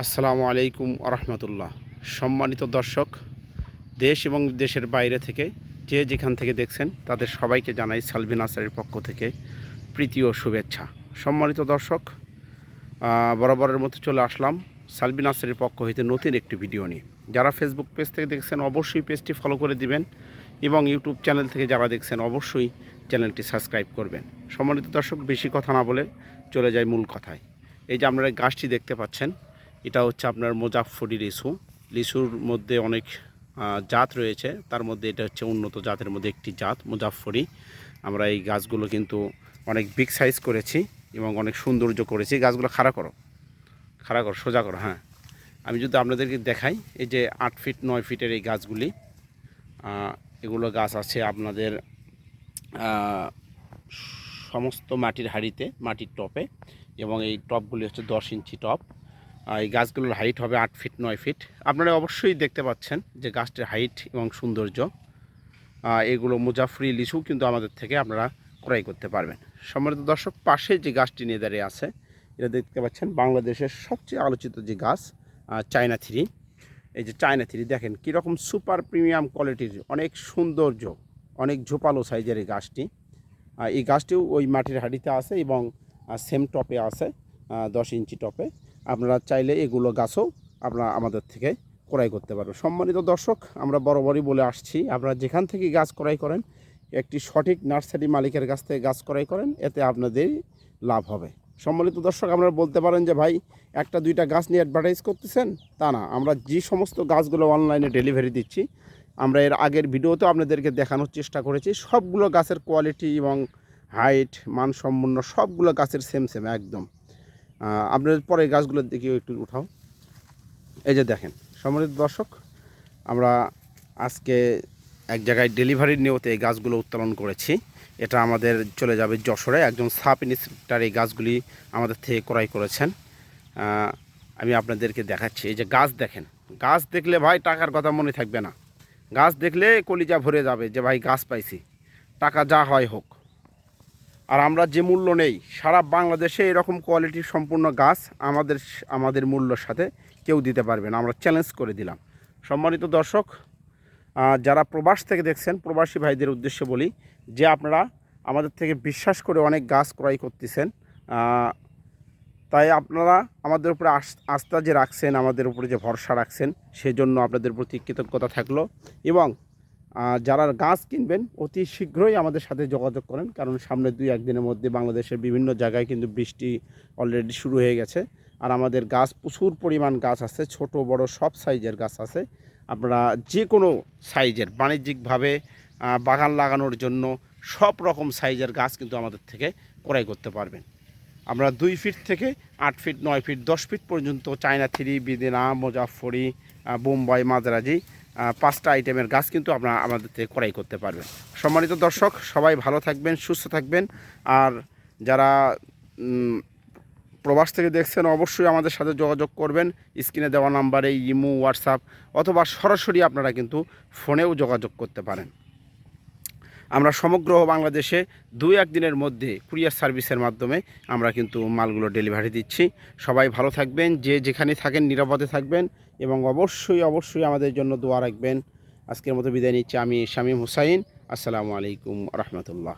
আসসালামু আলাইকুম আরহামতুল্লাহ। সম্মানিত দর্শক, দেশ এবং দেশের বাইরে থেকে যে যেখান থেকে দেখছেন তাদের সবাইকে জানাই সালভি নার্সারির পক্ষ থেকে প্রীতি ও শুভেচ্ছা। সম্মানিত দর্শক, বরাবরের মতো চলে আসলাম সালভি নার্সারির পক্ষ হইতে নতুন একটি ভিডিও নিয়ে। যারা ফেসবুক পেজ থেকে দেখছেন অবশ্যই পেজটি ফলো করে দিবেন এবং ইউটিউব চ্যানেল থেকে যারা দেখছেন অবশ্যই চ্যানেলটি সাবস্ক্রাইব করবেন। সম্মানিত দর্শক, বেশি কথা না বলে চলে যায় মূল কথায়। এই যে আপনারা গাছটি দেখতে পাচ্ছেন, এটা হচ্ছে আপনার মুজাফফরি লিচু। লিচুর মধ্যে অনেক জাত রয়েছে, তার মধ্যে এটা হচ্ছে উন্নত জাতের মধ্যে একটি জাত মুজাফফরি। আমরা এই গাছগুলো কিন্তু অনেক বিগ সাইজ করেছি এবং অনেক সৌন্দর্য করেছি। গাছগুলো খাড়া করো, সোজা করো। হ্যাঁ, আমি যদি আপনাদেরকে দেখাই, এই যে 8 ফিট 9 ফিটের এই গাছগুলি, এগুলো গাছ আছে আপনাদের সমস্ত মাটির হাঁড়িতে, মাটির টপে, এবং এই টপগুলি হচ্ছে 10 ইঞ্চি টপ। এই গাছগুলোর হাইট হবে 8 ফিট 9 ফিট। আপনারা অবশ্যই দেখতে পাচ্ছেন যে গাছটির হাইট এবং সৌন্দর্য। এগুলো মুজাফফরি লিচু কিন্তু আমাদের থেকে আপনারা ক্রয় করতে পারবেন। সম্মানিত দর্শক, পাশে যে গাছটি নিয়ে দাঁড়িয়ে আছে, এটা দেখতে পাচ্ছেন বাংলাদেশের সবচেয়ে আলোচিত যে গাছ, চায়না থ্রি। এই যে চায়না থ্রি দেখেন কীরকম সুপার প্রিমিয়াম কোয়ালিটির, অনেক সৌন্দর্য, অনেক ঝোপালো সাইজের এই গাছটি। এই গাছটিও ওই মাটির হাঁড়িতে আছে এবং সেম টপে আছে, 10 ইঞ্চি টপে। আপনারা চাইলে এগুলো গাছও আপনারা আমাদের থেকে ক্রয় করতে পারবেন। সম্মানিত দর্শক, আমরা বরাবরই বলে আসছি, আপনারা যেখান থেকে গাছ ক্রয় করেন একটি সঠিক নার্সারি মালিকের কাছ থেকে গাছ ক্রয় করেন, এতে আপনাদের লাভ হবে। সম্মানিত দর্শক, আপনারা বলতে পারেন যে ভাই একটা দুইটা গাছ নিয়ে অ্যাডভার্টাইজ করতেছেন, তা না। আমরা যে সমস্ত গাছগুলো অনলাইনে ডেলিভারি দিচ্ছি, আমরা এর আগের ভিডিওতেও আপনাদেরকে দেখানোর চেষ্টা করেছি। সবগুলো গাছের কোয়ালিটি এবং হাইট মানসম্পন্ন, সবগুলো গাছের সেম একদম। আপনাদের পরে গাছগুলোর দিকে একটু উঠাও। এই যে দেখেন সম্মানিত দর্শক, আমরা আজকে এক জায়গায় ডেলিভারির নিয়তে এই গাছগুলো উত্তোলন করেছি। এটা আমাদের চলে যাবে যশোরে। একজন সাব ইন্সপেক্টর এই গাছগুলি আমাদের থেকে ক্রয় করেছেন। আমি আপনাদেরকে দেখাচ্ছি। এই যে গাছ দেখেন, গাছ দেখলে ভাই টাকার কথা মনে থাকবে না। গাছ দেখলে কলিজা ভরে যাবে যে ভাই গাছ পাইছি, টাকা যা হয় হোক। আর আমরা যে মূল্য নেই, সারা বাংলাদেশে এরকম কোয়ালিটির সম্পূর্ণ গাছ আমাদের মূল্যর সাথে কেউ দিতে পারবে না, আমরা চ্যালেঞ্জ করে দিলাম। সম্মানিত দর্শক, যারা প্রবাস থেকে দেখছেন, প্রবাসী ভাইদের উদ্দেশ্যে বলি যে আপনারা আমাদের থেকে বিশ্বাস করে অনেক গাছ ক্রয় করতেছেন, তাই আপনারা আমাদের উপরে আস্থা যে রাখছেন, আমাদের উপরে যে ভরসা রাখছেন, সেজন্য আপনাদের প্রতি কৃতজ্ঞতা থাকলো। এবং যারা গাছ কিনবেন অতি শীঘ্রই আমাদের সাথে যোগাযোগ করেন, কারণ সামনে 2-1 দিনের মধ্যে বাংলাদেশের বিভিন্ন জায়গায় কিন্তু বৃষ্টি অলরেডি শুরু হয়ে গেছে। আর আমাদের গাছ প্রচুর পরিমাণ গাছ আছে, ছোট বড় সব সাইজের গাছ আছে। আপনারা যে কোনো সাইজের বাণিজ্যিকভাবে বাগান লাগানোর জন্য সব রকম সাইজের গাছ কিন্তু আমাদের থেকে ক্রয় করতে পারবেন। আমরা 2 ফিট থেকে 8 ফিট 9 ফিট 10 ফিট পর্যন্ত চায়না থ্রি, বিদেনা, মুজাফফরি, বোম্বাই, মাদ্রাজি, 5টা আইটেমের গাছ কিন্তু আপনারা আমাদের থেকে ক্রয় করতে পারবেন। সম্মানিত দর্শক, সবাই ভালো থাকবেন, সুস্থ থাকবেন। আর যারা প্রবাস থেকে দেখছেন অবশ্যই আমাদের সাথে যোগাযোগ করবেন। স্ক্রিনে দেওয়া নাম্বারে ইমো, হোয়াটসঅ্যাপ অথবা সরাসরি আপনারা কিন্তু ফোনেও যোগাযোগ করতে পারেন। আমরা সমগ্র বাংলাদেশে 2-1 দিনের মধ্যে কুরিয়ার সার্ভিসের মাধ্যমে আমরা কিন্তু মালগুলো ডেলিভারি দিচ্ছি। সবাই ভালো থাকবেন, যে যেখানে থাকেন নিরাপদে থাকবেন এবং অবশ্যই আমাদের জন্য দোয়া রাখবেন। আজকের মতো বিদায় নিচ্ছি আমি শামীম হুসাইন। আসসালামু আলাইকুম রহমতুল্লাহ।